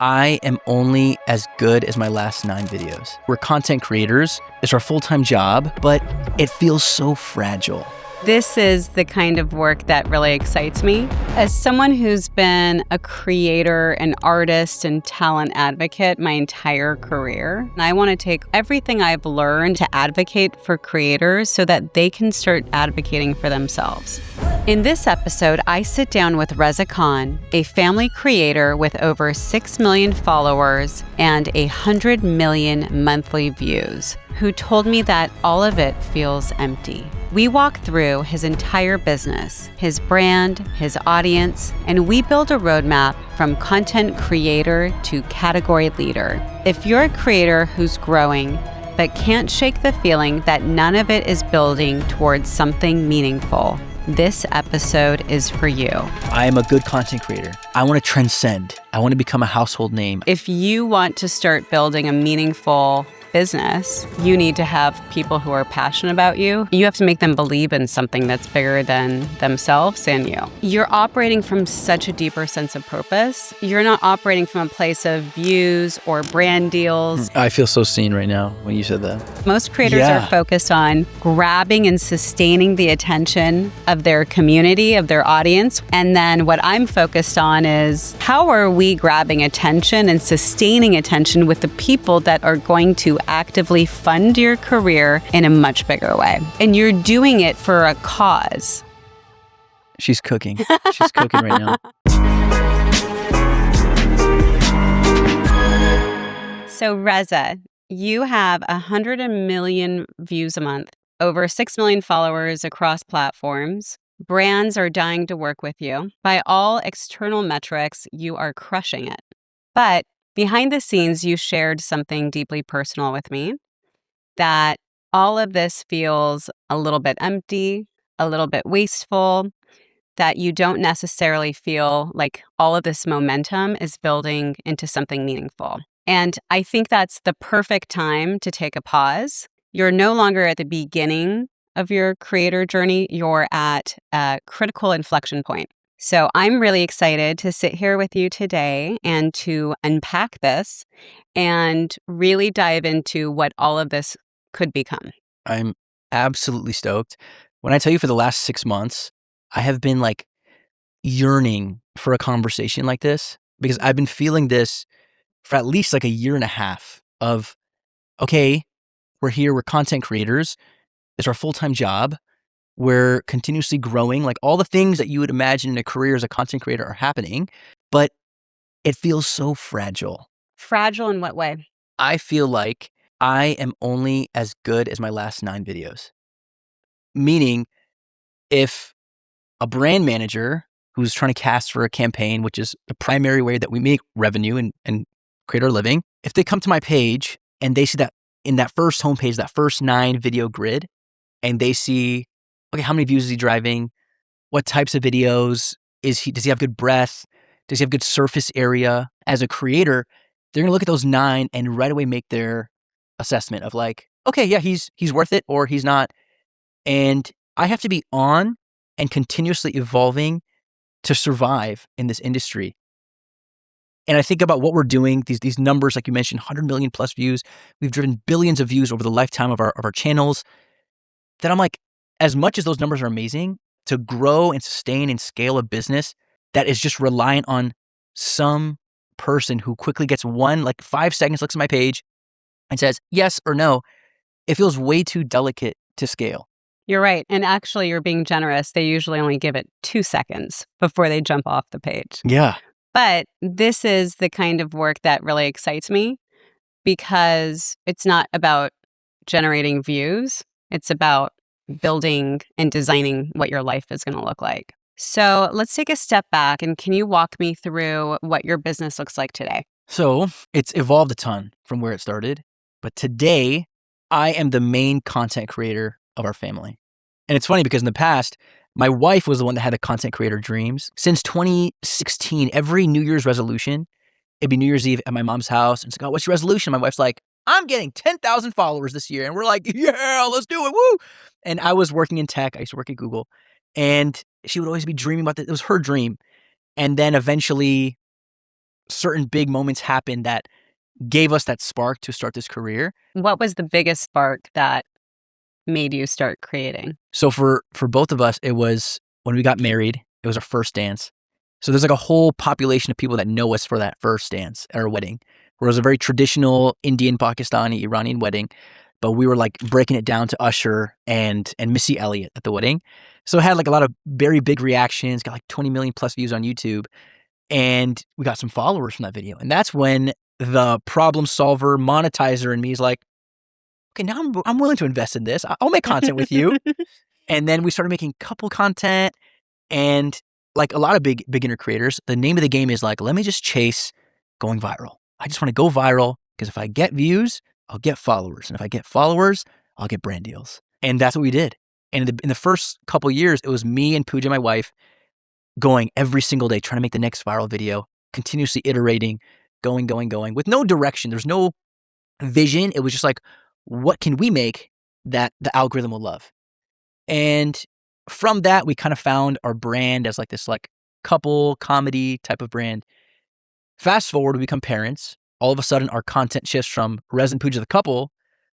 I am only as good as my last 9 videos. We're content creators. It's our full-time job, but it feels so fragile. This is the kind of work that really excites me. As someone who's been a creator, an artist, and talent advocate my entire career, I want to take everything I've learned to advocate for creators so that they can start advocating for themselves. In this episode, I sit down with Reza Khan, a family creator with over 6 million followers and 100 million monthly views, who told me that all of it feels empty. We walk through his entire business, his brand, his audience, and we build a roadmap from content creator to category leader. If you're a creator who's growing but can't shake the feeling that none of it is building towards something meaningful, this episode is for you. I am a good content creator. I want to transcend. I want to become a household name. If you want to start building a meaningful business, you need to have people who are passionate about you. You have to make them believe in something that's bigger than themselves and you. You're operating from such a deeper sense of purpose. You're not operating from a place of views or brand deals. I feel so seen right now when you said that. Most creators are focused on grabbing and sustaining the attention of their community, of their audience. And then what I'm focused on is how are we grabbing attention and sustaining attention with the people that are going to actively fund your career in a much bigger way. And you're doing it for a cause. She's cooking. She's cooking right now. So Reza, you have 100 million views a month, over 6 million followers across platforms. Brands are dying to work with you. By all external metrics, you are crushing it. But behind the scenes, you shared something deeply personal with me, that all of this feels a little bit empty, a little bit wasteful, that you don't necessarily feel like all of this momentum is building into something meaningful. And I think that's the perfect time to take a pause. You're no longer at the beginning of your creator journey. You're at a critical inflection point. So I'm really excited to sit here with you today and to unpack this and really dive into what all of this could become. I'm absolutely stoked. When I tell you for the last 6 months, I have been like yearning for a conversation like this because I've been feeling this for at least like a year and a half of, okay, we're here, we're content creators. It's our full-time job. We're continuously growing, like all the things that you would imagine in a career as a content creator are happening, but it feels so fragile. Fragile in what way? I feel like I am only as good as my last 9 videos. Meaning, if a brand manager who's trying to cast for a campaign, which is the primary way that we make revenue and create our living, if they come to my page and they see that in that first homepage, that first 9 video grid, and they see, okay, how many views is he driving? What types of videos does he have good breadth? Does he have good surface area? As a creator, they're going to look at those 9 and right away make their assessment of like, okay, yeah, he's worth it or he's not. And I have to be on and continuously evolving to survive in this industry. And I think about what we're doing, these numbers, like you mentioned, 100 million plus views. We've driven billions of views over the lifetime of our channels. That I'm like, as much as those numbers are amazing, to grow and sustain and scale a business that is just reliant on some person who quickly gets 5 seconds, looks at my page and says yes or no, it feels way too delicate to scale. You're right. And actually, you're being generous. They usually only give it 2 seconds before they jump off the page. Yeah. But this is the kind of work that really excites me because it's not about generating views. It's about building and designing what your life is going to look like. So let's take a step back and can you walk me through what your business looks like today? So it's evolved a ton from where it started, but today I am the main content creator of our family. And it's funny because in the past, my wife was the one that had the content creator dreams. Since 2016, every New Year's resolution, it'd be New Year's Eve at my mom's house. And it's like, oh, what's your resolution? My wife's like, I'm getting 10,000 followers this year. And we're like, yeah, let's do it. Woo. And I was working in tech. I used to work at Google. And she would always be dreaming about that. It was her dream. And then eventually certain big moments happened that gave us that spark to start this career. What was the biggest spark that made you start creating? So for both of us, it was when we got married. It was our first dance. So there's like a whole population of people that know us for that first dance at our wedding, where it was a very traditional Indian, Pakistani, Iranian wedding, but we were like breaking it down to Usher and Missy Elliott at the wedding. So it had like a lot of very big reactions, got like 20 million plus views on YouTube, and we got some followers from that video. And that's when the problem solver, monetizer in me is like, okay, now I'm willing to invest in this. I'll make content with you. And then we started making couple content, and like a lot of big beginner creators, the name of the game is like, let me just chase going viral. I just want to go viral because if I get views, I'll get followers. And if I get followers, I'll get brand deals. And that's what we did. And in the first couple years, it was me and Puja, my wife, going every single day, trying to make the next viral video, continuously iterating, going with no direction. There's no vision. It was just like, what can we make that the algorithm will love? And from that, we kind of found our brand as like this like couple comedy type of brand. Fast forward, we become parents. All of a sudden, our content shifts from Reza and Puja the couple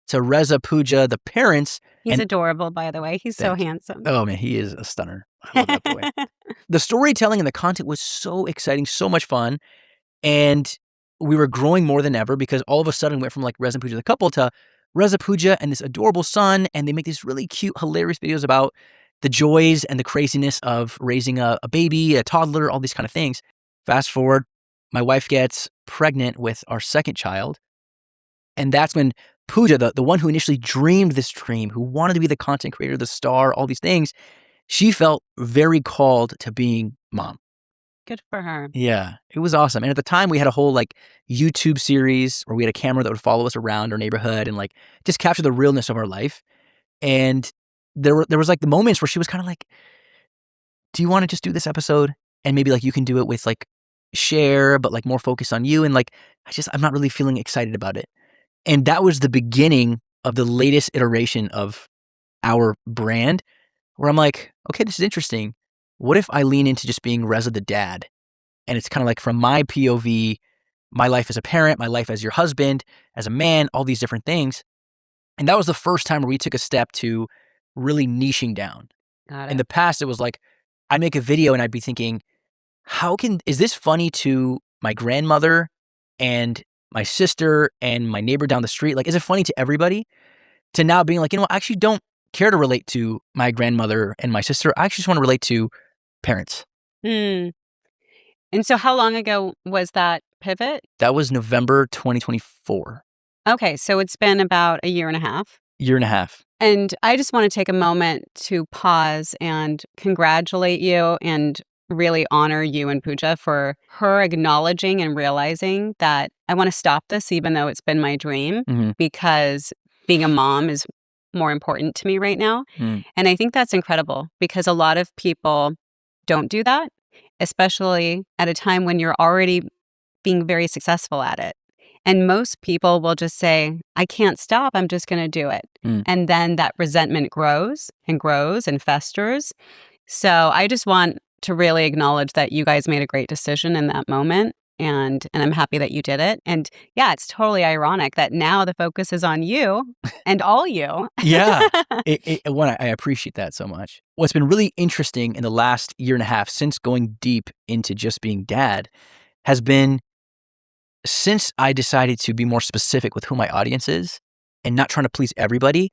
to Reza, Puja the parents. He's adorable, by the way. He's so handsome. Oh man, he is a stunner. I love that boy. The storytelling and the content was so exciting, so much fun. And we were growing more than ever because all of a sudden went from like Reza and Puja the couple to Reza, Puja and this adorable son. And they make these really cute, hilarious videos about the joys and the craziness of raising a baby, a toddler, all these kind of things. Fast forward, my wife gets pregnant with our second child. And that's when Puja, the one who initially dreamed this dream, who wanted to be the content creator, the star, all these things, she felt very called to being mom. Good for her. Yeah, it was awesome. And at the time, we had a whole like YouTube series where we had a camera that would follow us around our neighborhood and like just capture the realness of our life. And there was like the moments where she was kind of like, do you want to just do this episode? And maybe like you can do it with like share, but like more focused on you. And like, I'm not really feeling excited about it. And that was the beginning of the latest iteration of our brand, where I'm like, okay, this is interesting. What if I lean into just being Reza the dad? And it's kind of like from my POV, my life as a parent, my life as your husband, as a man, all these different things. And that was the first time where we took a step to really niching down. Got it. In the past, it was like, I'd make a video and I'd be thinking, is this funny to my grandmother and my sister and my neighbor down the street? Like, is it funny to everybody? To now being like, I actually don't care to relate to my grandmother and my sister. I actually just want to relate to parents. And so how long ago was that pivot? That was November 2024. Okay, so it's been about a year and a half. Year and a half. And I just want to take a moment to pause and congratulate you and really honor you and Puja for her acknowledging and realizing that I want to stop this even though it's been my dream, because being a mom is more important to me right now. And I think that's incredible because a lot of people don't do that, especially at a time when you're already being very successful at it. And most people will just say, I can't stop, I'm just going to do it. And then that resentment grows and festers. So I just want to really acknowledge that you guys made a great decision in that moment. And I'm happy that you did it. And yeah, it's totally ironic that now the focus is on you and all you. Yeah. I appreciate that so much. What's been really interesting in the last year and a half since going deep into just being dad has been since I decided to be more specific with who my audience is and not trying to please everybody,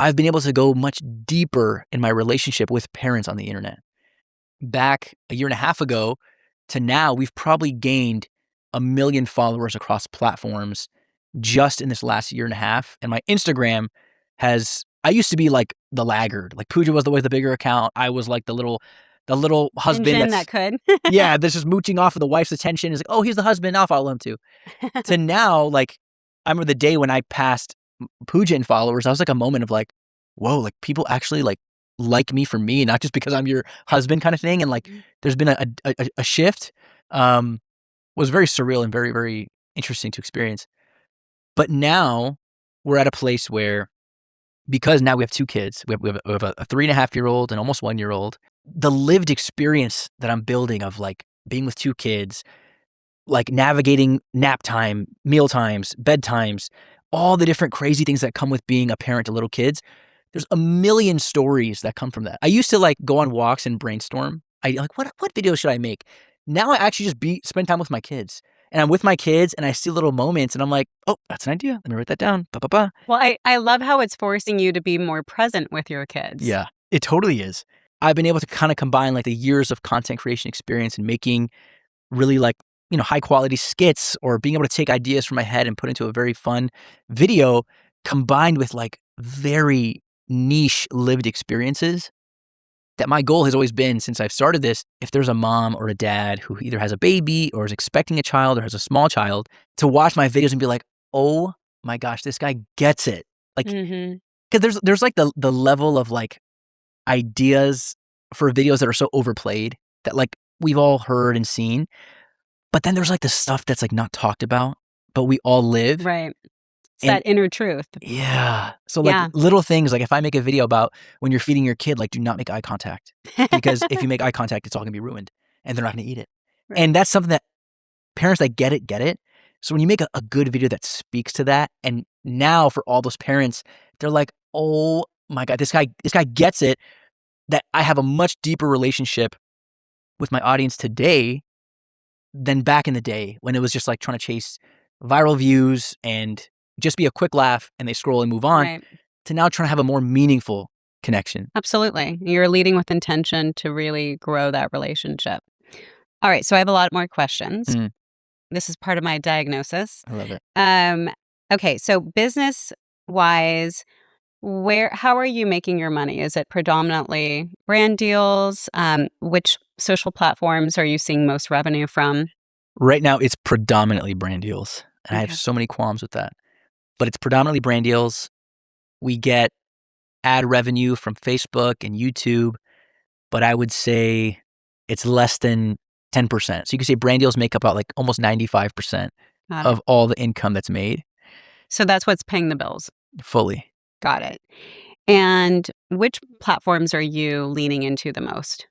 I've been able to go much deeper in my relationship with parents on the internet. Back a year and a half ago to now, we've probably gained 1 million followers across platforms just in this last year and a half. And my Instagram I used to be like the laggard. Like Puja was always the bigger account. I was like the little husband that could. yeah, that's just mooching off of the wife's attention. Is like, oh, he's the husband. I'll follow him too. To now, like, I remember the day when I passed Puja in followers, I was like a moment of like, whoa, like people actually like me for me, not just because I'm your husband kind of thing. And like, there's been a shift. Was very surreal and very, very interesting to experience. But now we're at a place where, because now we have 2 kids, we have a 3.5-year-old and almost 1-year-old. The lived experience that I'm building of like being with 2 kids, like navigating nap time, meal times, bedtimes, all the different crazy things that come with being a parent to little kids. There's a million stories that come from that. I used to like go on walks and brainstorm. I like, what video should I make? Now I actually just spend time with my kids. And I'm with my kids and I see little moments and I'm like, oh, that's an idea. Let me write that down. Ba, ba, ba. Well, I love how it's forcing you to be more present with your kids. Yeah, it totally is. I've been able to kind of combine like the years of content creation experience and making really like, high quality skits or being able to take ideas from my head and put into a very fun video combined with like very niche lived experiences that my goal has always been since I've started this. If there's a mom or a dad who either has a baby or is expecting a child or has a small child, to watch my videos and be like, oh my gosh, this guy gets it. Like, because there's like the level of like ideas for videos that are so overplayed that like we've all heard and seen. But then there's like the stuff that's like not talked about, but we all live. Right. It's And that inner truth. yeah. So like little things, like if I make a video about when you're feeding your kid, like do not make eye contact because if you make eye contact, it's all gonna be ruined and they're not gonna eat it. Right. And that's something that parents that get it. So when you make a good video that speaks to that, and now for all those parents, they're like, oh my God, this guy gets it, that I have a much deeper relationship with my audience today than back in the day when it was just like trying to chase viral views and just be a quick laugh and they scroll and move on, to now trying to have a more meaningful connection. Absolutely. You're leading with intention to really grow that relationship. All right. So I have a lot more questions. This is part of my diagnosis. I love it. Okay. So business wise, how are you making your money? Is it predominantly brand deals? Which social platforms are you seeing most revenue from? Right now, it's predominantly brand deals. And I have so many qualms with that. But it's predominantly brand deals. We get ad revenue from Facebook and YouTube, but I would say it's less than 10%. So you can say brand deals make up about like almost 95% of all the income that's made. So that's what's paying the bills. Fully. Got it. And which platforms are you leaning into the most?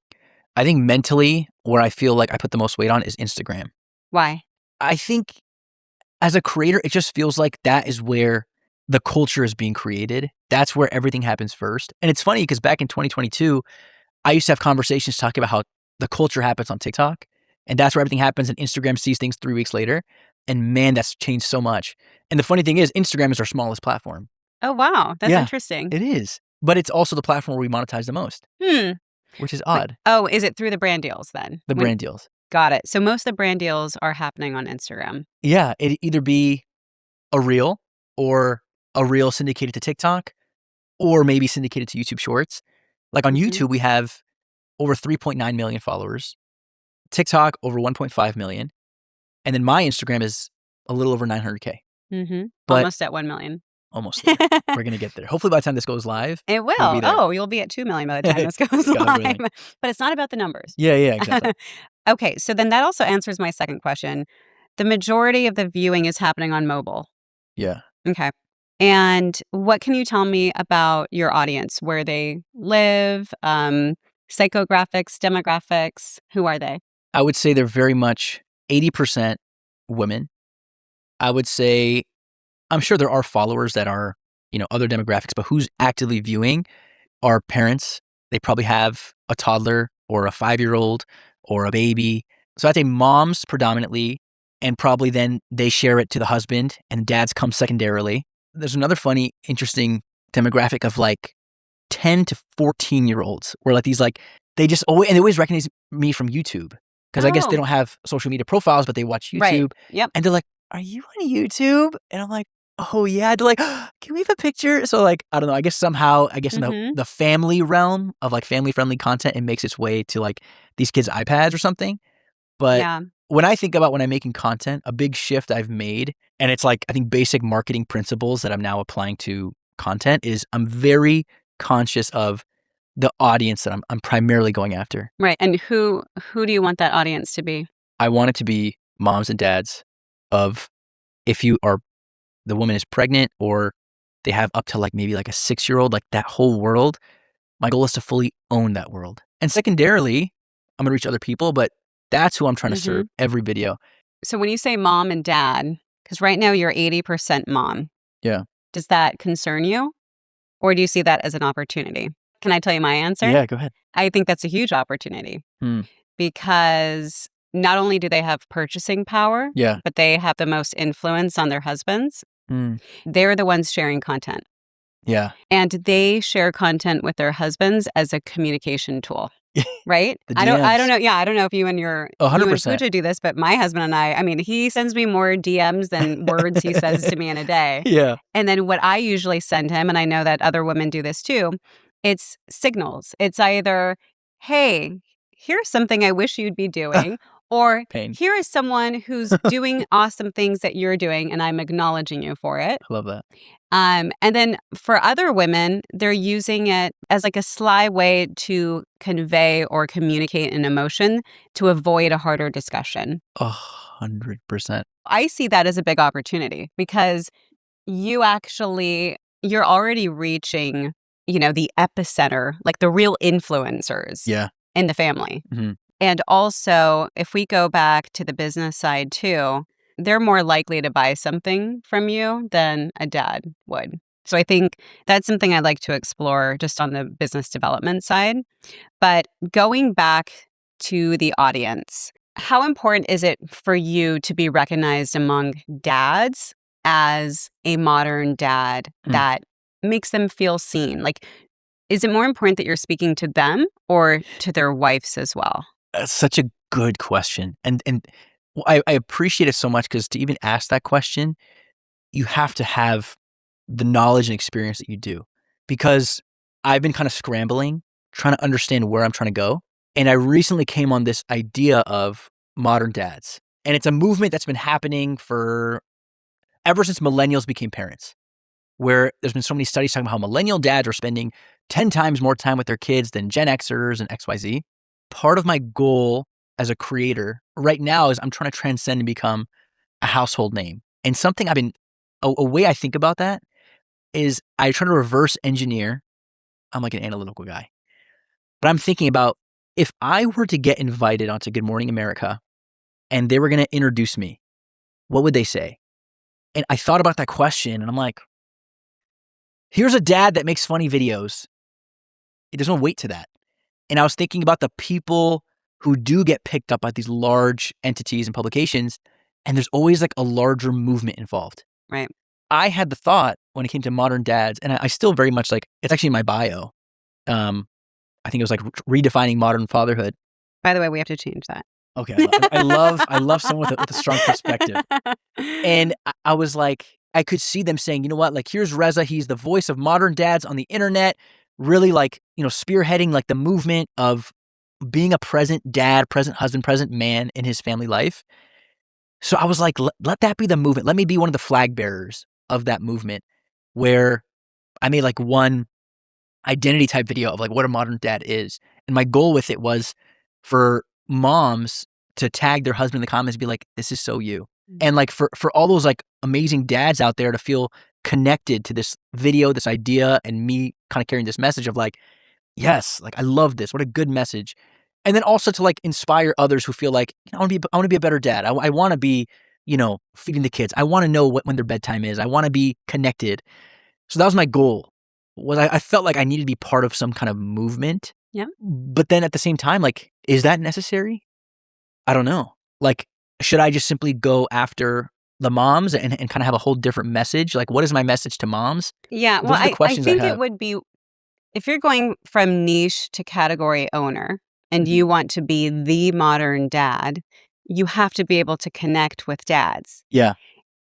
I think mentally, where I feel like I put the most weight on is Instagram. Why? I think as a creator, it just feels like that is where the culture is being created. That's where everything happens first. And it's funny because back in 2022, I used to have conversations talking about how the culture happens on TikTok. And that's where everything happens. And Instagram sees things 3 weeks later. And man, that's changed so much. And the funny thing is, Instagram is our smallest platform. Oh, wow. That's interesting. It is. But it's also the platform where we monetize the most, which is odd. Oh, is it through the brand deals then? The brand deals. Got it. So most of the brand deals are happening on Instagram. Yeah. It'd either be a reel or a reel syndicated to TikTok or maybe syndicated to YouTube Shorts. Like on YouTube, we have over 3.9 million followers. TikTok, over 1.5 million. And then my Instagram is a little over 900K. But almost at 1 million. Almost there. We're going to get there. Hopefully by the time this goes live, it will. You'll be at 2 million by the time this goes live. But it's not about the numbers. Yeah, exactly. Okay, so then that also answers my second question. The majority of the viewing is happening on mobile. Yeah. Okay. And what can you tell me about your audience, where they live, psychographics, demographics? Who are they? I would say they're very much 80% women. I would say, I'm sure there are followers that are, other demographics, but who's actively viewing are parents. They probably have a toddler or a 5-year-old or a baby. So I'd say moms predominantly, and probably then they share it to the husband and dads come secondarily. There's another funny, interesting demographic of like 10 to 14-year-olds where like these like, they always recognize me from YouTube because I guess they don't have social media profiles, but they watch YouTube. Right. Yep. And they're like, are you on YouTube? And I'm like, oh yeah. They're like, oh, can we have a picture? So like, I don't know, I guess somehow, in the family realm of like family friendly content, it makes its way to like these kids' iPads or something. But when I think about when I'm making content, a big shift I've made, and it's like, I think basic marketing principles that I'm now applying to content is I'm very conscious of the audience that I'm primarily going after. Right. And who do you want that audience to be? I want it to be moms and dads of, if the woman is pregnant or they have up to like maybe like a 6-year-old, like that whole world. My goal is to fully own that world. And secondarily, I'm going to reach other people, but that's who I'm trying to serve every video. So when you say mom and dad, because right now you're 80% mom. Yeah. Does that concern you? Or do you see that as an opportunity? Can I tell you my answer? Yeah, go ahead. I think that's a huge opportunity because not only do they have purchasing power, Yeah. but they have the most influence on their husbands. They're the ones sharing content. Yeah. And they share content with their husbands as a communication tool. Right? The I don't DMs. know. Yeah, I don't know if you and 100%. Puja do this, but my husband and I mean, he sends me more DMs than words he says to me in a day. Yeah. And then what I usually send him, and I know that other women do this too, it's signals. It's either, hey, here's something I wish you'd be doing, or Pain. here is someone who's doing awesome things that you're doing, and I'm acknowledging you for it. I love that. And then for other women, they're using it as like a sly way to convey or communicate an emotion to avoid a harder discussion. 100%. I see that as a big opportunity because you're already reaching, the epicenter, like the real influencers Yeah. in the family. Mm-hmm. And also, if we go back to the business side too, they're more likely to buy something from you than a dad would. So I think that's something I'd like to explore just on the business development side. But going back to the audience, how important is it for you to be recognized among dads as a modern dad that makes them feel seen? Like, is it more important that you're speaking to them or to their wives as well? That's such a good question. And I appreciate it so much because to even ask that question, you have to have the knowledge and experience that you do. Because I've been kind of scrambling, trying to understand where I'm trying to go. And I recently came on this idea of modern dads. And it's a movement that's been happening ever since millennials became parents, where there's been so many studies talking about how millennial dads are spending 10 times more time with their kids than Gen Xers and XYZ. Part of my goal as a creator right now is I'm trying to transcend and become a household name. And something a way I think about that is I try to reverse engineer. I'm like an analytical guy. But I'm thinking about if I were to get invited onto Good Morning America and they were going to introduce me, what would they say? And I thought about that question and I'm like, here's a dad that makes funny videos. There's no weight to that. And I was thinking about the people who do get picked up by these large entities and publications, and there's always like a larger movement involved. Right. I had the thought when it came to modern dads, and I still very much like, it's actually in my bio. I think it was like redefining modern fatherhood. By the way, we have to change that. Okay. I love someone with a strong perspective. And I was like, I could see them saying, you know what, like here's Reza, he's the voice of modern dads on the internet, really like, spearheading like the movement of being a present dad, present husband, present man in his family life. So I was like, let that be the movement. Let me be one of the flag bearers of that movement where I made like one identity type video of like what a modern dad is. And my goal with it was for moms to tag their husband in the comments and be like, this is so you. And like for all those like amazing dads out there to feel connected to this video, this idea, and me kind of carrying this message of like, yes, like I love this. What a good message. And then also to like inspire others who feel like, I want to be a better dad. I want to be, feeding the kids. I want to know when their bedtime is. I want to be connected. So that was my goal. I felt like I needed to be part of some kind of movement. Yeah. But then at the same time, like, is that necessary? I don't know. Like, should I just simply go after the moms and kind of have a whole different message? Like, what is my message to moms? Yeah. Those Well, are the I questions think I it have. would be, if you're going from niche to category owner and you want to be the modern dad, you have to be able to connect with dads. Yeah.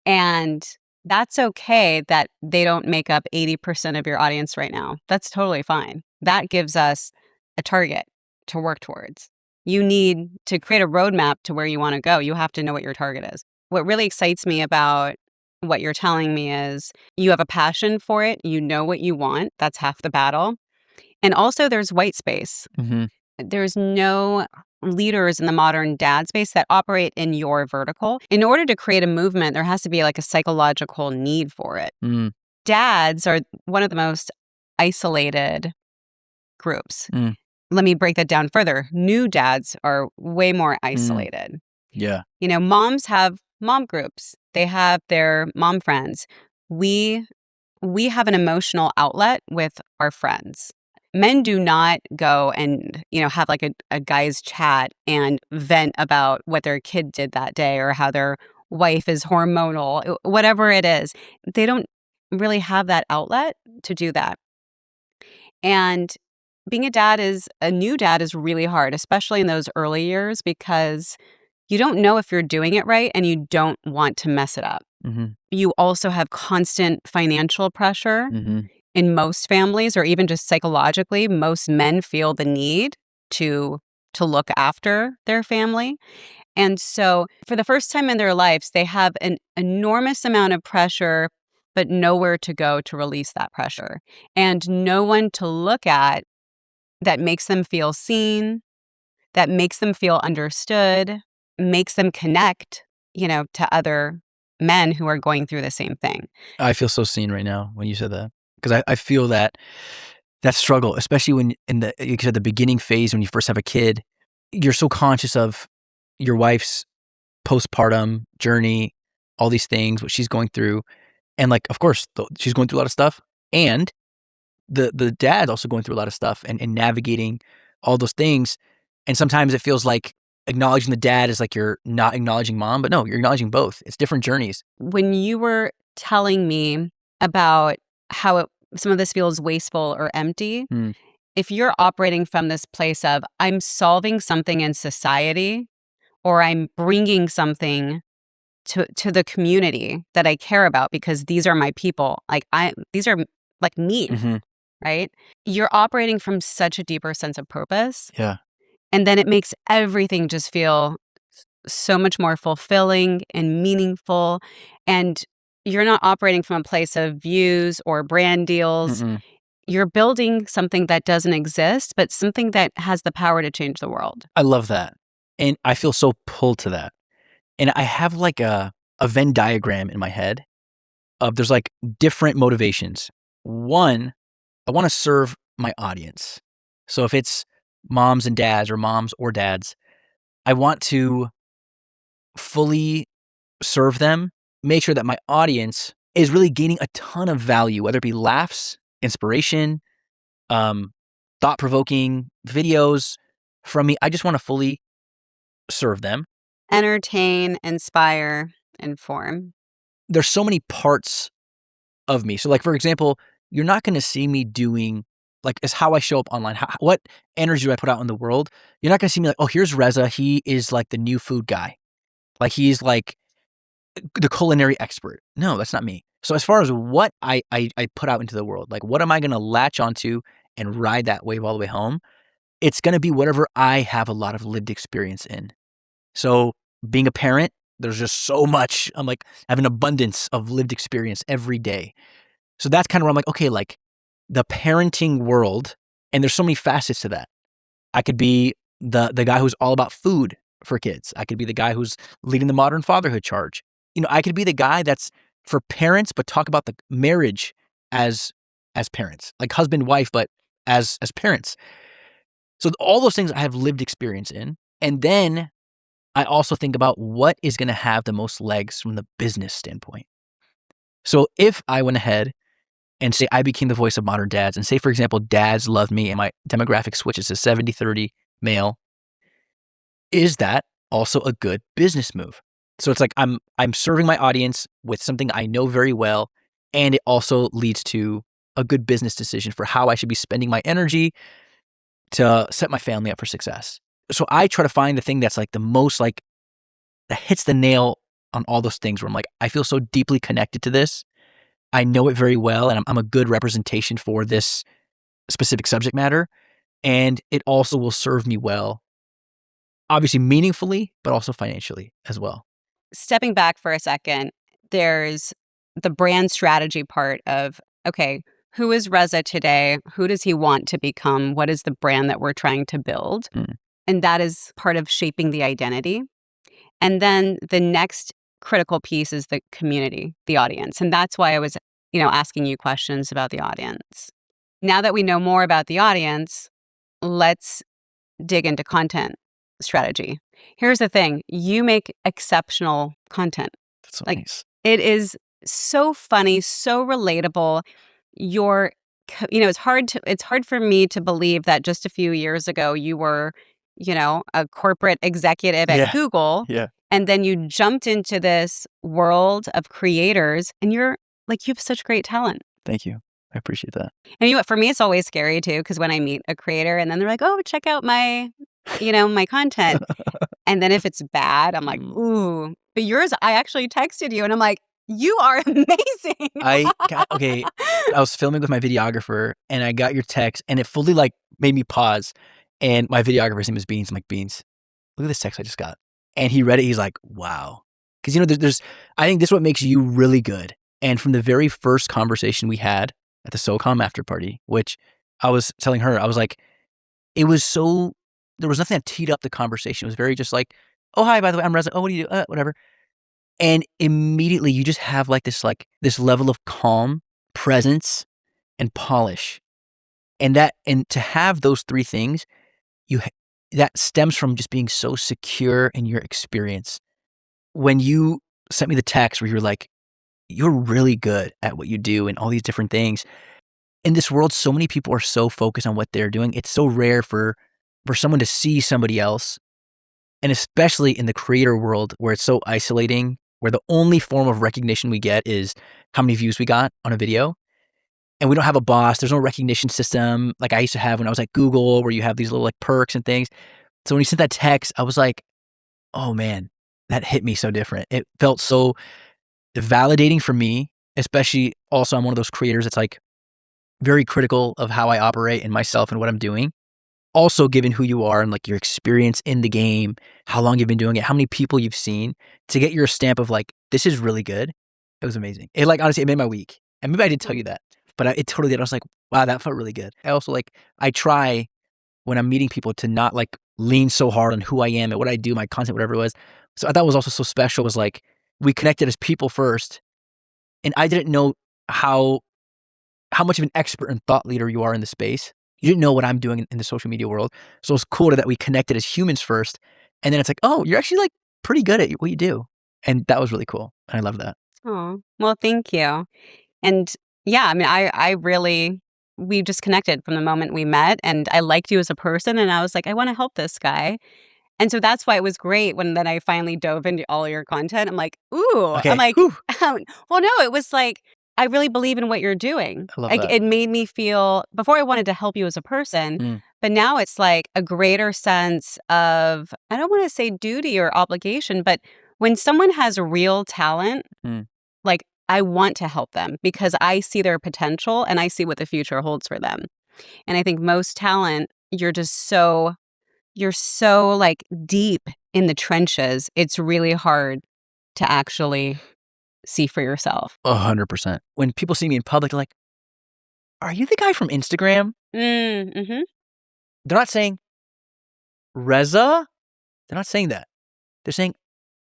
And that's okay that they don't make up 80% of your audience right now. That's totally fine. That gives us a target to work towards. You need to create a roadmap to where you want to go. You have to know what your target is. What really excites me about what you're telling me is you have a passion for it. You know what you want. That's half the battle. And also there's white space. Mm-hmm. There's no leaders in the modern dad space that operate in your vertical. In order to create a movement, there has to be like a psychological need for it. Mm. Dads are one of the most isolated groups. Mm. Let me break that down further. New dads are way more isolated. Yeah. Moms have mom groups. They have their mom friends. We we have an emotional outlet with our friends. Men do not go and, have like a guy's chat and vent about what their kid did that day or how their wife is hormonal, whatever it is. They don't really have that outlet to do that. And being a new dad is really hard, especially in those early years because you don't know if you're doing it right and you don't want to mess it up. Mm-hmm. You also have constant financial pressure Mm-hmm. in most families, or even just psychologically, most men feel the need to look after their family. And so for the first time in their lives, they have an enormous amount of pressure, but nowhere to go to release that pressure. And no one to look at that makes them feel seen, that makes them feel understood, makes them connect, to other men who are going through the same thing. I feel so seen right now when you said that because I feel that struggle, especially when like you said, the beginning phase when you first have a kid, you're so conscious of your wife's postpartum journey, all these things, what she's going through, and like, of course, she's going through a lot of stuff, and the dad's also going through a lot of stuff and navigating all those things, and sometimes it feels like acknowledging the dad is like you're not acknowledging mom, but no, you're acknowledging both. It's different journeys. When you were telling me about how some of this feels wasteful or empty, Mm, if you're operating from this place of, I'm solving something in society or I'm bringing something to the community that I care about because these are my people, these are like me, mhm, right? You're operating from such a deeper sense of purpose. yeah. And then it makes everything just feel so much more fulfilling and meaningful. And you're not operating from a place of views or brand deals. Mm-mm. You're building something that doesn't exist, but something that has the power to change the world. I love that, and I feel so pulled to that, and I have like a Venn diagram in my head of there's like different motivations. One, I wanna serve my audience. So if it's moms and dads or moms or dads, I want to fully serve them, make sure that my audience is really gaining a ton of value, whether it be laughs, inspiration, um, thought-provoking videos from me. I just wanna fully serve them. Entertain, inspire, inform. There's so many parts of me. So, like, for example, you're not gonna see me doing like, is how I show up online. What energy do I put out in the world? You're not gonna see me like, "Oh, here's Reza. He is, like, the new food guy. Like, he's, like, the culinary expert." No, that's not me. So, as far as what I put out into the world, like, what am I gonna latch onto and ride that wave all the way home? It's gonna be whatever I have a lot of lived experience in. So, being a parent, there's just so much. I'm like, I have an abundance of lived experience every day. So that's kind of where I'm like, okay, like the parenting world, and there's so many facets to that. I could be the guy who's all about food for kids. I could be the guy who's leading the modern fatherhood charge. I could be the guy that's for parents, but talk about the marriage as parents, like husband, wife, but as parents. So all those things I have lived experience in. And then I also think about what is going to have the most legs from the business standpoint. So if I went ahead and say I became the voice of modern dads, and say, for example, dads love me and my demographic switches to 70-30 male, is that also a good business move? So it's like I'm serving my audience with something I know very well, and it also leads to a good business decision for how I should be spending my energy to set my family up for success. So I try to find the thing that's like the most like that hits the nail on all those things where I'm like, I feel so deeply connected to this. I know it very well, and I'm a good representation for this specific subject matter. And it also will serve me well, obviously meaningfully, but also financially as well. Stepping back for a second, there's the brand strategy part of, okay, who is Reza today? Who does he want to become? What is the brand that we're trying to build? Mm. And that is part of shaping the identity. And then the next critical piece is the community, the audience. And that's why I was, asking you questions about the audience. Now that we know more about the audience, let's dig into content. strategy. Here's the thing. You make exceptional content. That's so Like, nice. it is so funny, so relatable. You're, it's hard for me to believe that just a few years ago you were, a corporate executive at Yeah. Google, Yeah. and then you jumped into this world of creators, and you're like, you have such great talent. Thank you. I appreciate that. And you know what? For me, it's always scary too, because when I meet a creator and then they're like, "Oh, check out my, my content," and then if it's bad, I'm like, Mm. "Ooh." But yours, I actually texted you, and I'm like, "You are amazing." Okay, I was filming with my videographer, and I got your text, and it fully, like, made me pause, and my videographer's name is Beans. I'm like, "Beans, look at this text I just got." And he read it, he's like, "Wow." 'Cause, there's I think this is what makes you really good, and from the very first conversation we had at the SOCOM after party, which I was telling her, I was like, it was so there was nothing that teed up the conversation. It was very just like, "Oh, hi, by the way, I'm Reza. Oh, what do you do?" Whatever. And immediately you just have this level of calm, presence, and polish. And to have those 3 things, you ha that stems from just being so secure in your experience. When you sent me the text where you were like, "You're really good at what you do and all these different things." In this world, so many people are so focused on what they're doing. It's so rare for someone to see somebody else, and especially in the creator world where it's so isolating, where the only form of recognition we get is how many views we got on a video. And we don't have a boss. There's no recognition system like I used to have when I was at Google, where you have these little like perks and things. So when you sent that text, I was like, oh man, that hit me so different. It felt so validating for me, especially also I'm one of those creators that's like very critical of how I operate and myself and what I'm doing. Also, given who you are and like your experience in the game, how long you've been doing it, how many people you've seen, to get your stamp of like, this is really good. It was amazing. It like honestly, it made my week. And maybe I didn't tell you that, but it totally did. I was like, wow, that felt really good. I also like, I try when I'm meeting people to not like lean so hard on who I am and what I do, my content, whatever it was. So I thought was also so special was like, we connected as people first. And I didn't know how much of an expert and thought leader you are in the space. You didn't know what I'm doing in the social media world. So it's cool that we connected as humans first. And then it's like, oh, you're actually like pretty good at what you do. And that was really cool. And I love that. Oh, well, thank you. And yeah, I mean, I really, we just connected from the moment we met, and I liked you as a person, and I was like, I want to help this guy. And so that's why it was great when then I finally dove into all your content. I'm like, ooh, I'm Okay. like, Whew. well, no, it was like, I really believe in what you're doing. I love Like, that. it made me feel, before I wanted to help you as a person, Mm. but now it's like a greater sense of, I don't want to say duty or obligation, but when someone has real talent, Mm. like, I want to help them because I see their potential and I see what the future holds for them. And I think most talent, you're so like deep in the trenches. It's really hard to actually see for yourself. 100%. When people see me in public, they're like, are you the guy from Instagram? Mm-hmm. They're not saying, Reza. They're not saying that. They're saying,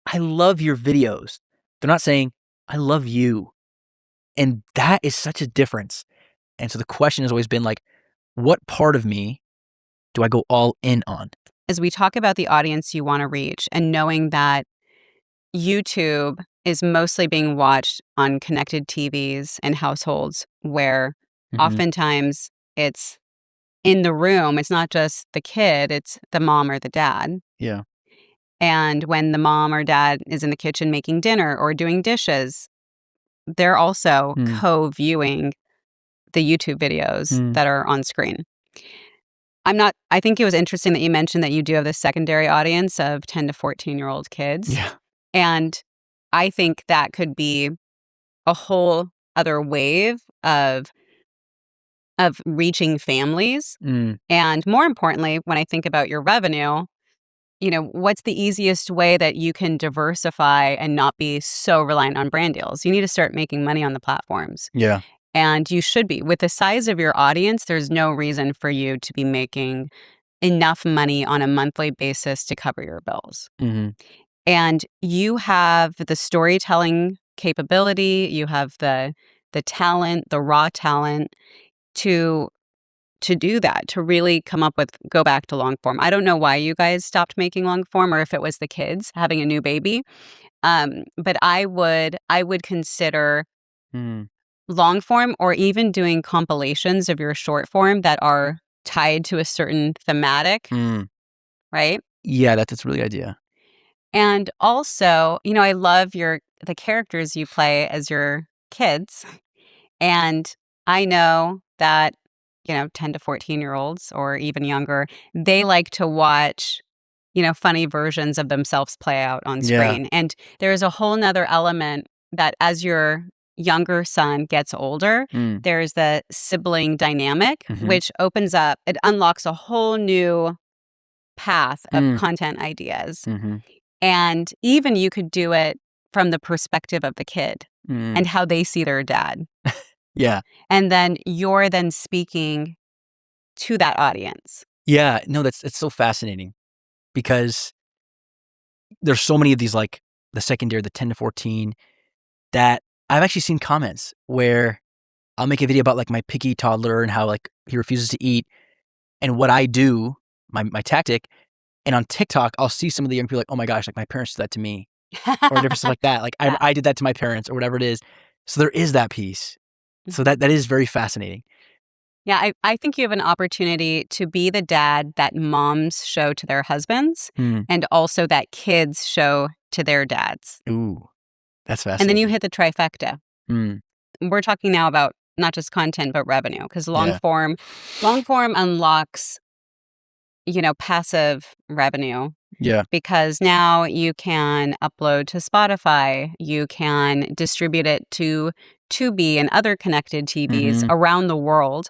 I love your videos. They're not saying, I love you. And that is such a difference. And so the question has always been like, what part of me do I go all in on? As we talk about the audience you want to reach and knowing that YouTube is mostly being watched on connected TVs and households where Mhm. oftentimes it's in the room, it's not just the kid, it's the mom or the dad. Yeah. And when the mom or dad is in the kitchen making dinner or doing dishes, they're also Mm. co-viewing the YouTube videos Mm. that are on screen. I think it was interesting that you mentioned that you do have this secondary audience of 10 to 14-year-old kids. Yeah. And I think that could be a whole other wave of reaching families. Mm. And more importantly, when I think about your revenue, what's the easiest way that you can diversify and not be so reliant on brand deals? You need to start making money on the platforms. Yeah. And you should be. With the size of your audience, there's no reason for you to be making enough money on a monthly basis to cover your bills. Mhm. And you have the storytelling capability, you have the talent, the raw talent to to do that, to really go back to long form. I don't know why you guys stopped making long form or if it was the kids having a new baby. But I would consider Mm. long form or even doing compilations of your short form that are tied to a certain thematic, Mm. right? Yeah, that's a really good idea. And also, I love the characters you play as your kids. And I know that, 10 to 14-year-olds or even younger, they like to watch, funny versions of themselves play out on Yeah. screen. And there's a whole nother element that as your younger son gets older, Mm. there's the sibling dynamic, Mhm. which it unlocks a whole new path of Mm. content ideas. Mhm. And even you could do it from the perspective of the kid Mm. and how they see their dad. Yeah. And then you're then speaking to that audience. Yeah. No, it's so fascinating because there's so many of these, like the secondary, the 10 to 14, that I've actually seen comments where I'll make a video about like my picky toddler and how like he refuses to eat and what I do, my tactic. And on TikTok, I'll see some of the young people like, oh my gosh, like my parents did that to me or different stuff like that. Like Yeah. I did that to my parents or whatever it is. So there is that piece. So that is very fascinating. Yeah, I think you have an opportunity to be the dad that moms show to their husbands Hmm. and also that kids show to their dads. Ooh, that's And then you fascinating. hit the trifecta. Hmm. We're talking now about not just content, but revenue, because Yeah. long form unlocks, passive revenue Yeah. because now you can upload to Spotify, you can distribute it to Tubi and other connected TVs Mm-hmm. around the world.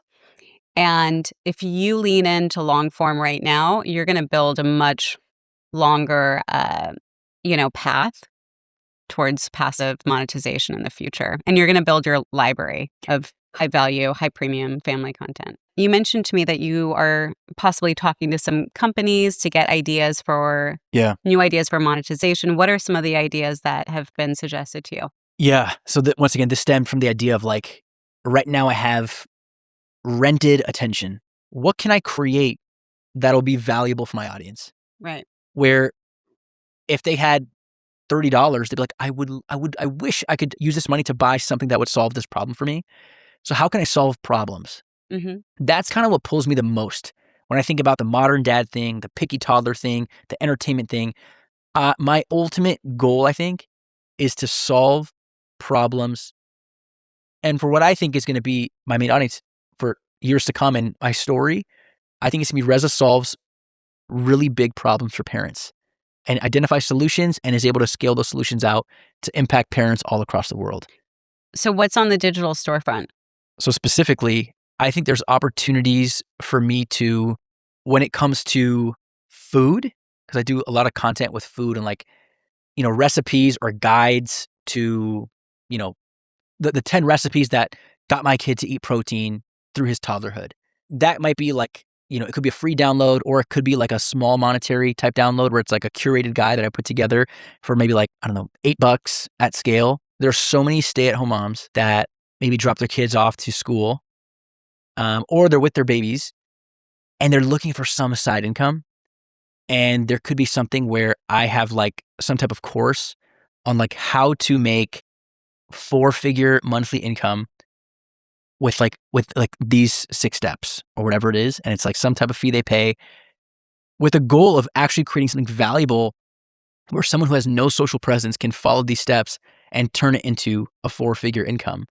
And if you lean into long form right now, you're going to build a much longer, path towards passive monetization in the future. And you're going to build your library of high value, high premium family content. You mentioned to me that you are possibly talking to some companies to get Yeah. new ideas for monetization. What are some of the ideas that have been suggested to you? Yeah. So that once again, this stemmed from the idea of like, right now I have rented attention. What can I create that'll be valuable for my audience? Right. Where if they had $30, they'd be like, I wish I could use this money to buy something that would solve this problem for me. So how can I solve problems? Mm-hmm. That's kind of what pulls me the most when I think about the modern dad thing, the picky toddler thing, the entertainment thing. My ultimate goal, I think, is to solve problems. And for what I think is going to be my main audience for years to come in my story, I think it's going to be Reza solves really big problems for parents and identifies solutions and is able to scale those solutions out to impact parents all across the world. So, what's on the digital storefront? So specifically, I think there's opportunities for me to, when it comes to food, because I do a lot of content with food and like, recipes or guides to, the 10 recipes that got my kid to eat protein through his toddlerhood. That might be like, it could be a free download or it could be like a small monetary type download where it's like a curated guide that I put together for maybe like, I don't know, $8 at scale. There's so many stay-at-home moms that maybe drop their kids off to school, or they're with their babies and they're looking for some side income. And there could be something where I have like some type of course on like how to make 4-figure monthly income with these 6 steps or whatever it is. And it's like some type of fee they pay with a goal of actually creating something valuable where someone who has no social presence can follow these steps and turn it into a 4-figure income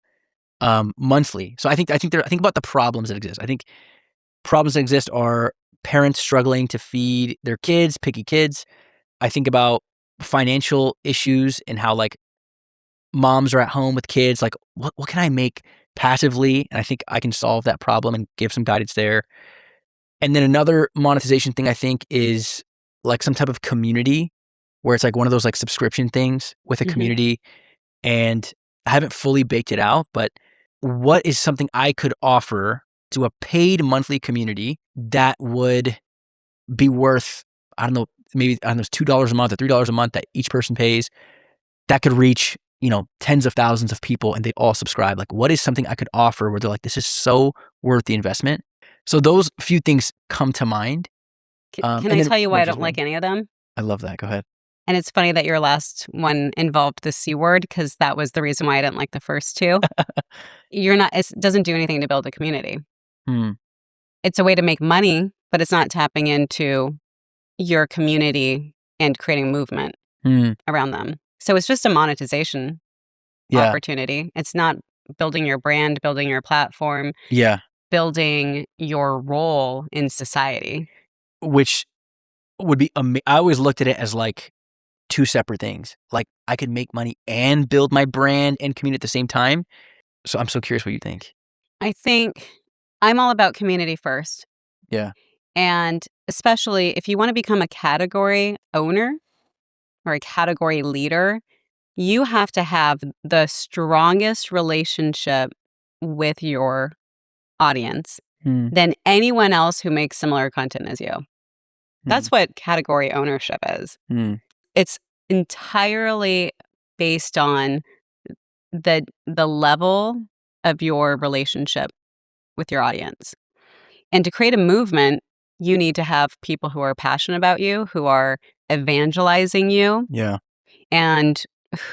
monthly. So I think about the problems that exist. I think problems that exist are parents struggling to feed their kids, picky kids. I think about financial issues and how like moms are at home with kids. Like what can I make passively? And I think I can solve that problem and give some guidance there. And then another monetization thing I think is like some type of community where it's like one of those like subscription things with a Mm-hmm. community. And I haven't fully baked it out, but what is something I could offer to a paid monthly community that would be worth, I don't know, maybe, I don't know, it's $2 a month or $3 a month that each person pays that could reach, tens of thousands of people and they all subscribe. Like, what is something I could offer where they're like, this is so worth the investment? So those few things come to mind. Can and I then tell you why I merges don't one. like any of them? I love that. Go ahead. And it's funny that your last one involved the C word because that was the reason why I didn't like the first two. It doesn't do anything to build a community. Hmm. It's a way to make money, but it's not tapping into your community and creating movement Hmm. around them. So it's just a monetization Yeah. opportunity. It's not building your brand, building your platform, Yeah. building your role in society. Which would be I always looked at it as like two separate things. Like I could make money and build my brand and community at the same time. So I'm so curious what you think. I think I'm all about community first. Yeah. And especially if you want to become a category owner or a category leader, you have to have the strongest relationship with your audience Hmm. than anyone else who makes similar content as you. That's what category ownership is. Hmm. It's entirely based on the level of your relationship with your audience. And to create a movement, you need to have people who are passionate about you, who are evangelizing you, Yeah. and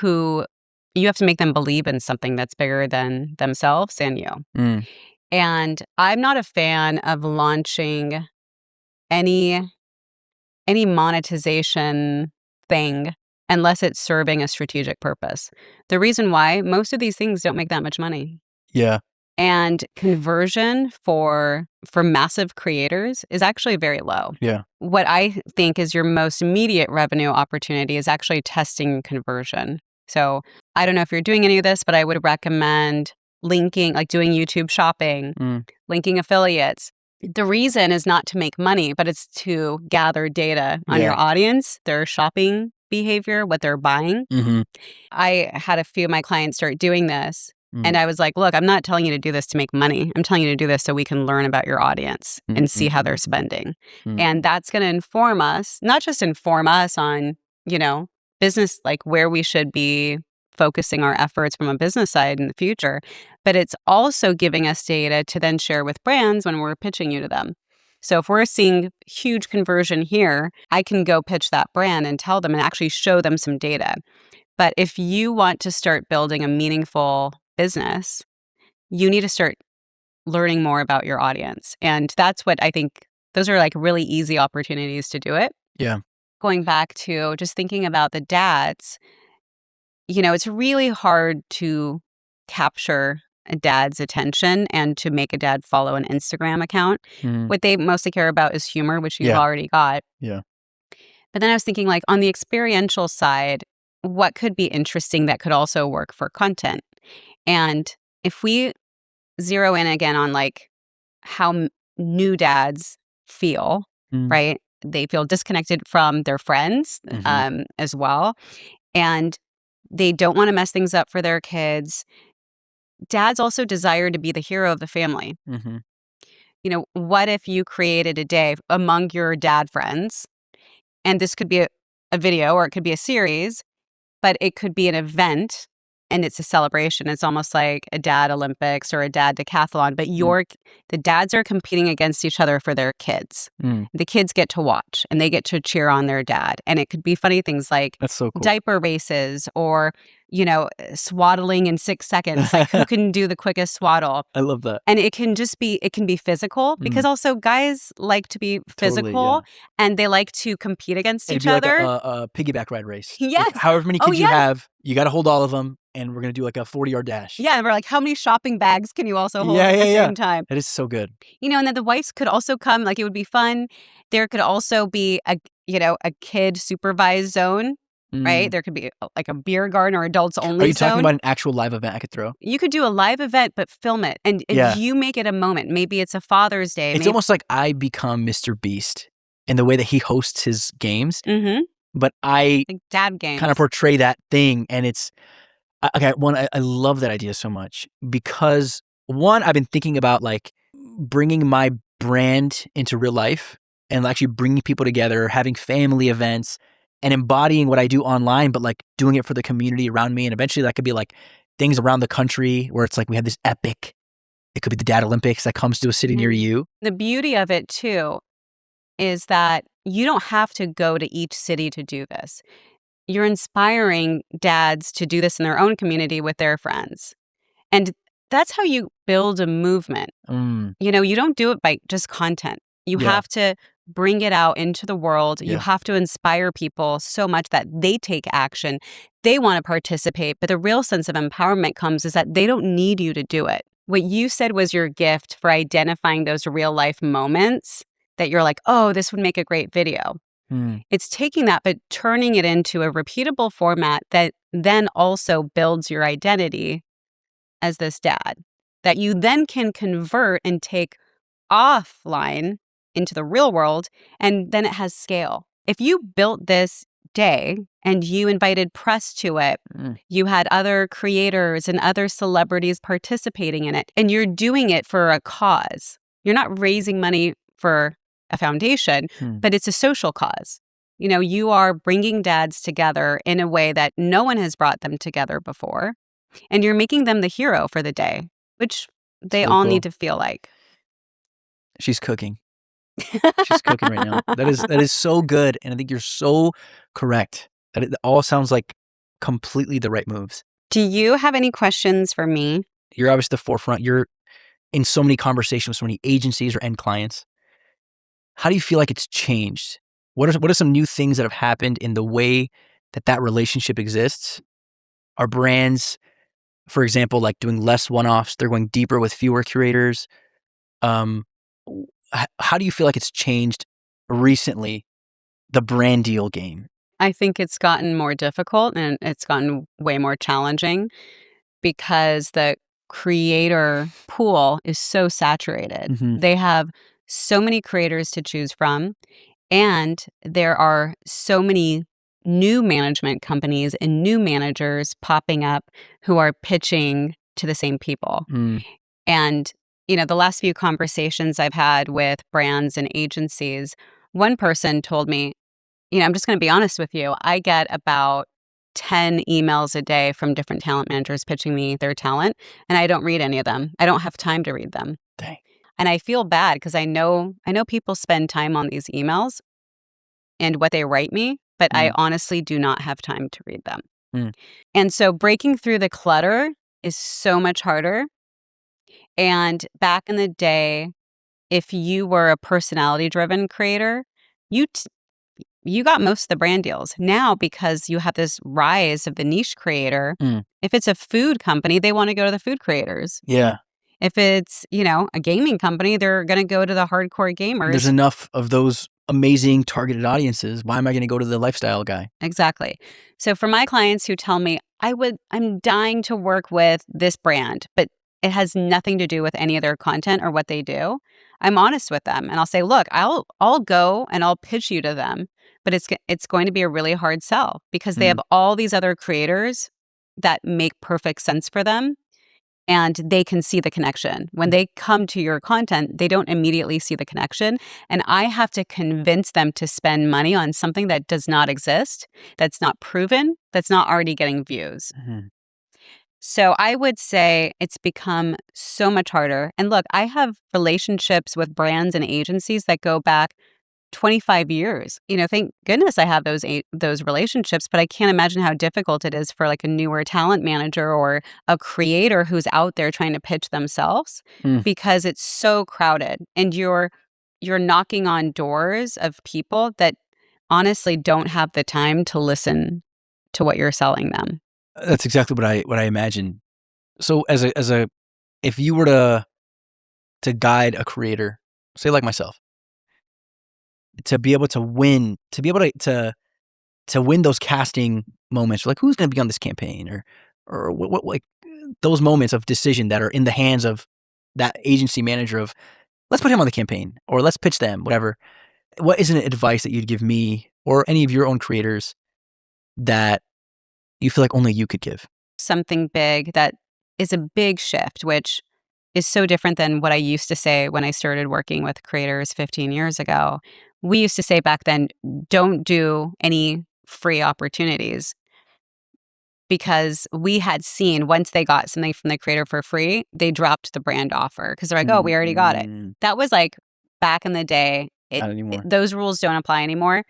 who you have to make them believe in something that's bigger than themselves and you. Hmm. And I'm not a fan of launching any monetization thing unless it's serving a strategic purpose. The reason why most of these things don't make that much money. Yeah. And conversion for massive creators is actually very low. Yeah. What I think is your most immediate revenue opportunity is actually testing conversion. So I don't know if you're doing any of this, but I would recommend linking, like doing YouTube shopping, Hmm. linking affiliates. The reason is not to make money, but it's to gather data on your audience, their shopping behavior, what they're buying. Mm-hmm. I had a few of my clients start doing this. Mm. And I was like, look, I'm not telling you to do this to make money. I'm telling you to do this so we can learn about your audience and see how they're spending. And that's going to inform us, not just inform us on, business, like where we should be focusing our efforts from a business side in the future, but it's also giving us data to then share with brands when we're pitching you to them. So if we're seeing huge conversion here, I can go pitch that brand and tell them and actually show them some data. But if you want to start building a meaningful business, you need to start learning more about your audience. And that's what I think, those are like really easy opportunities to do it. Yeah. Going back to just thinking about the dads, it's really hard to capture a dad's attention and to make a dad follow an Instagram account. Mm. What they mostly care about is humor, which you've Yeah. already got. Yeah. But then I was thinking, like, on the experiential side, what could be interesting that could also work for content? And if we zero in again on like how new dads feel, Mm. right? They feel disconnected from their friends as well. And they don't want to mess things up for their kids. Dads also desire to be the hero of the family. Mm-hmm. What if you created a day among your dad friends? And this could be a video or it could be a series, but it could be an event and it's a celebration. It's almost like a dad Olympics or a dad decathlon, but the dads are competing against each other for their kids. Mm. The kids get to watch and they get to cheer on their dad. And it could be funny things like That's so cool. diaper races or, swaddling in 6 seconds, like who can do the quickest swaddle. I love that. And it can be physical because also guys like to be physical and they like to compete against each other. Like a piggyback ride race. Yes. Like however many kids you have, you got to hold all of them, and we're going to do like a 40-yard dash. Yeah, and we're like, how many shopping bags can you also hold at the same time? That is so good. And then the wives could also come, like it would be fun. There could also be a kid supervised zone, right? There could be like a beer garden or adults only zone. Are you talking about an actual live event I could throw? You could do a live event, but film it. And you make it a moment. Maybe it's a Father's Day. It's almost like I become Mr. Beast in the way that he hosts his games. Mm-hmm. But I like dad games. kind of portray that thing. And it's, okay, I love that idea so much because one, I've been thinking about like bringing my brand into real life and actually bringing people together, having family events and embodying what I do online, but like doing it for the community around me. And eventually that could be like things around the country where it's like we have this epic It could be the Dad Olympics that comes to a city near you. The beauty of it too is that you don't have to go to each city to do this. You're inspiring dads to do this in their own community with their friends. And that's how you build a movement. Mm, You don't do it by just content. You yeah. have to bring it out into the world. You Yeah. have to inspire people so much that they take action. They want to participate. But the real sense of empowerment comes is that they don't need you to do it. What you said was your gift for identifying those real life moments that you're like, oh, this would make a great video. Mm, It's taking that, but turning it into a repeatable format that then also builds your identity as this dad that you then can convert and take offline into the real world, and then it has scale. If you built this day and you invited press to it, mm, you had other creators and other celebrities participating in it, and you're doing it for a cause. You're not raising money for a foundation, mm. but it's a social cause. You are bringing dads together in a way that no one has brought them together before, and you're making them the hero for the day, which It's they really all cool. need to feel like. She's cooking. She's cooking right now. That is so good, and I think you're so correct. That it all sounds like completely the right moves. Do you have any questions for me? You're obviously the forefront. You're in so many conversations with so many agencies or end clients. How do you feel like it's changed? What are some new things that have happened in the way that relationship exists? Are brands, for example, like doing less one-offs? They're going deeper with fewer curators. Um, how do you feel like it's changed recently, the brand deal game? I think it's gotten more difficult and it's gotten way more challenging because the creator pool is so saturated. Mhm. They have so many creators to choose from, and there are so many new management companies and new managers popping up who are pitching to the same people. Mm, And, the last few conversations I've had with brands and agencies, one person told me, I'm just going to be honest with you. I get about 10 emails a day from different talent managers pitching me their talent, and I don't read any of them. I don't have time to read them. dang. And I feel bad because I know people spend time on these emails and what they write me, but I Mm, honestly do not have time to read them. mm, And so breaking through the clutter is so much harder. And back in the day, if you were a personality driven creator, you you got most of the brand deals. Now, because you have this rise of the niche creator, mm. if it's a food company, they want to go to the food creators. Yeah. If it's, a gaming company, they're going to go to the hardcore There's gamers. enough of those amazing targeted audiences. Why am I going to go to the lifestyle guy? Exactly. So for my clients who tell me, I'm dying to work with this brand, but it has nothing to do with any of their content or what they do, I'm honest with them and I'll say, look, I'll go and I'll pitch you to them, but it's going to be a really hard sell because they have Mm, all these other creators that make perfect sense for them, and they can see the connection. When they come to your content, they don't immediately see the connection. And I have to convince them to spend money on something that does not exist, that's not proven, that's not already getting views. mhm. So I would say it's become so much harder. And look, I have relationships with brands and agencies that go back 25 years. Thank goodness I have those relationships, but I can't imagine how difficult it is for like a newer talent manager or a creator who's out there trying to pitch themselves Mm. because it's so crowded and you're knocking on doors of people that honestly don't have the time to listen to what you're selling them. That's exactly what I imagine. So as a if you were to guide a creator, say like myself, to be able to win, to be able to win those casting moments, like who's going to be on this campaign, or what like those moments of decision that are in the hands of that agency manager of let's put him on the campaign or let's pitch them, whatever. What is an advice that you'd give me or any of your own creators that you feel like only you could give? Something big that is a big shift, which is so different than what I used to say when I started working with creators 15 years ago. We used to say back then, don't do any free opportunities. because we had seen once they got something from the creator for free, they dropped the brand offer because they're like, oh, we already got it. That was like back in the day. Not anymore. Those rules don't apply anymore.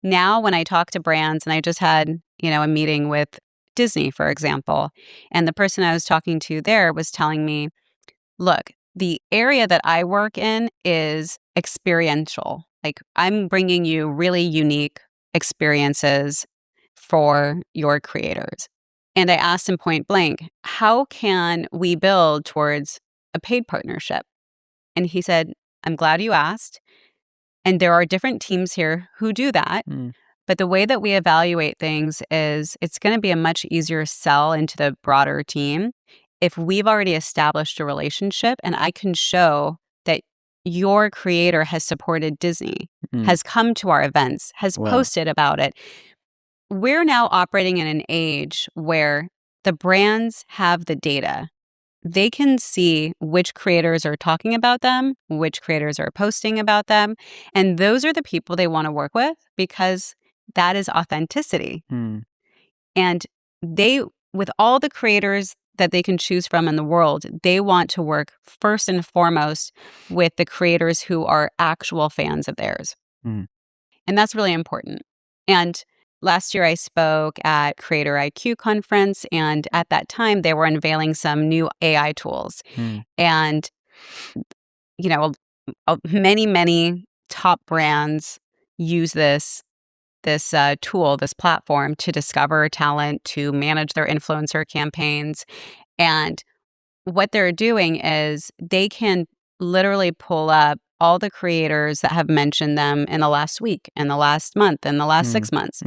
Now, when I talk to brands, and I just had, a meeting with Disney, for example, and the person I was talking to there was telling me, look, the area that I work in is experiential. Like, I'm bringing you really unique experiences for your creators. And I asked him point blank, how can we build towards a paid partnership? And he said, I'm glad you asked. And there are different teams here who do that. But the way that we evaluate things is it's going to be a much easier sell into the broader team if we've already established a relationship and I can show that your creator has supported Disney, has come to our events, has posted about it. We're now operating in an age where the brands have the data. They can see which creators are talking about them, which creators are posting about them. And those are the people they want to work with because that is authenticity. And they, with all the creators that they can choose from in the world, they want to work first and foremost with the creators who are actual fans of theirs. And that's really important. And last year I spoke at Creator IQ conference, and at that time they were unveiling some new AI tools. And, many top brands use this tool, this platform to discover talent, to manage their influencer campaigns. And what they're doing is they can literally pull up all the creators that have mentioned them in the last week, in the last month, in the last 6 months.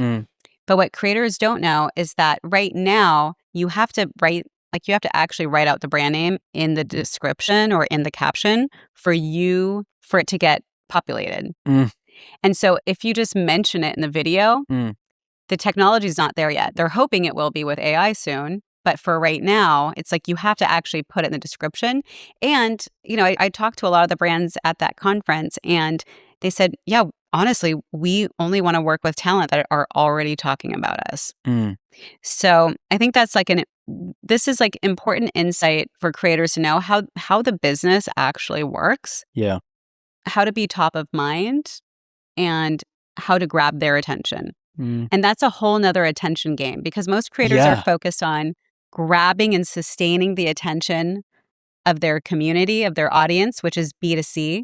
But what creators don't know is that right now you have to actually write out the brand name in the description or in the caption for it to get populated. And so if you just mention it in the video, the technology's not there yet. They're hoping it will be with AI soon. But for right now, it's like you have to actually put it in the description. And, I talked to a lot of the brands at that conference and they said, yeah, honestly, we only want to work with talent that are already talking about us. So I think that's this is important insight for creators to know how the business actually works. Yeah. How to be top of mind and how to grab their attention. And that's a whole nother attention game because most creators are focused on grabbing and sustaining the attention of their community, of their audience, which is B2C.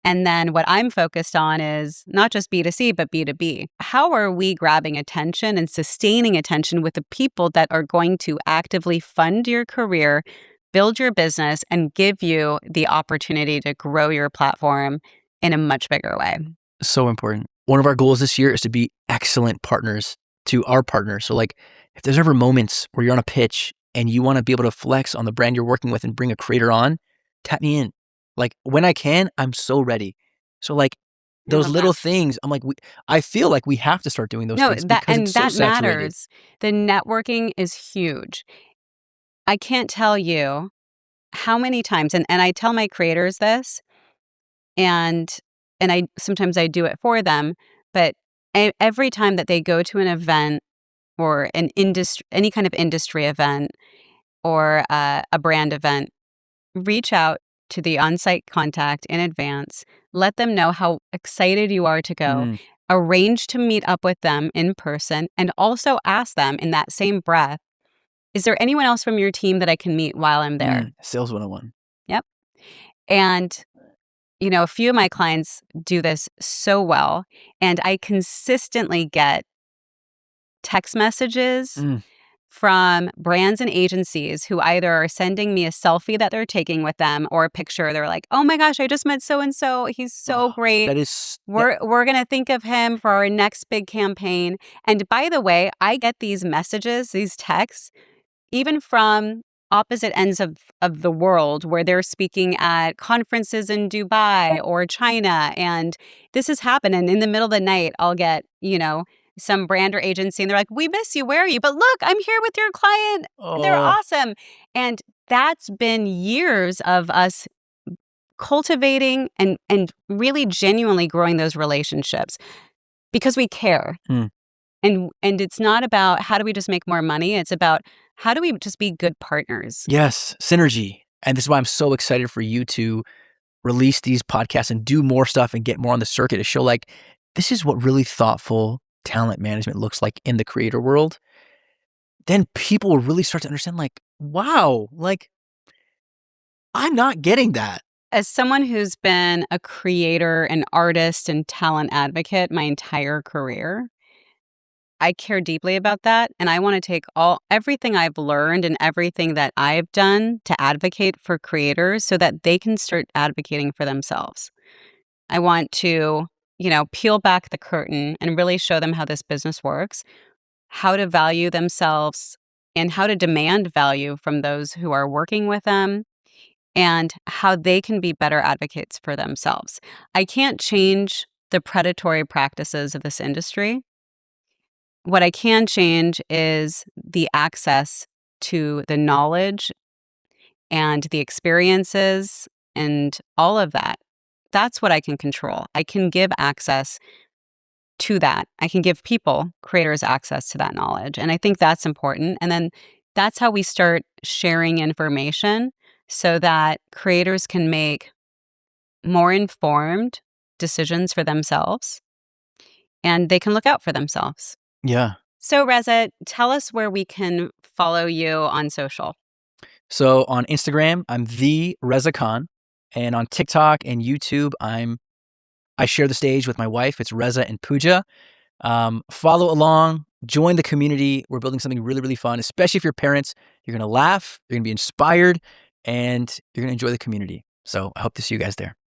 And then what I'm focused on is not just B2C, but B2B. How are we grabbing attention and sustaining attention with the people that are going to actively fund your career, build your business, and give you the opportunity to grow your platform in a much bigger way? So important. One of our goals this year is to be excellent partners to our partners. So if there's ever moments where you're on a pitch and you want to be able to flex on the brand you're working with and bring a creator on, tap me in. When I can, I'm so ready. So those little things, I feel like we have to start doing those things because it's so saturated. Matters. The networking is huge. I can't tell you how many times, and I tell my creators this, and sometimes I do it for them, but every time that they go to an event or any kind of industry event or a brand event, reach out to the on-site contact in advance. Let them know how excited you are to go. Arrange to meet up with them in person and also ask them in that same breath, is there anyone else from your team that I can meet while I'm there? Sales 101. Yep. And a few of my clients do this so well, and I consistently get text messages from brands and agencies who either are sending me a selfie that they're taking with them or a picture. They're like, oh my gosh, I just met so-and-so. He's so great. We're going to think of him for our next big campaign. And by the way, I get these messages, these texts, even from opposite ends of the world where they're speaking at conferences in Dubai or China. And this has happened. And in the middle of the night, I'll get, some brand or agency and they're like, we miss you. Where are you? But look, I'm here with your client. They're awesome. And that's been years of us cultivating and really genuinely growing those relationships because we care. And it's not about how do we just make more money? It's about how do we just be good partners? Yes, synergy. And this is why I'm so excited for you to release these podcasts and do more stuff and get more on the circuit to show like this is what really thoughtful talent management looks like in the creator world. Then people will really start to understand like, wow, like I'm not getting that. As someone who's been a creator, an artist, and talent advocate my entire career, I care deeply about that, and I wanna take everything I've learned and everything that I've done to advocate for creators so that they can start advocating for themselves. I want to, peel back the curtain and really show them how this business works, how to value themselves, and how to demand value from those who are working with them, and how they can be better advocates for themselves. I can't change the predatory practices of this industry. What I can change is the access to the knowledge and the experiences and all of that. That's what I can control. I can give access to that. I can give people, creators, access to that knowledge. And I think that's important. And then that's how we start sharing information so that creators can make more informed decisions for themselves and they can look out for themselves. Yeah. So, Reza, tell us where we can follow you on social. So on Instagram, I'm the Reza Khan. And on TikTok and YouTube, I share the stage with my wife. It's Reza and Puja. Follow along, join the community. We're building something really, really fun, especially if you're parents. You're going to laugh, you're going to be inspired, and you're going to enjoy the community. So I hope to see you guys there.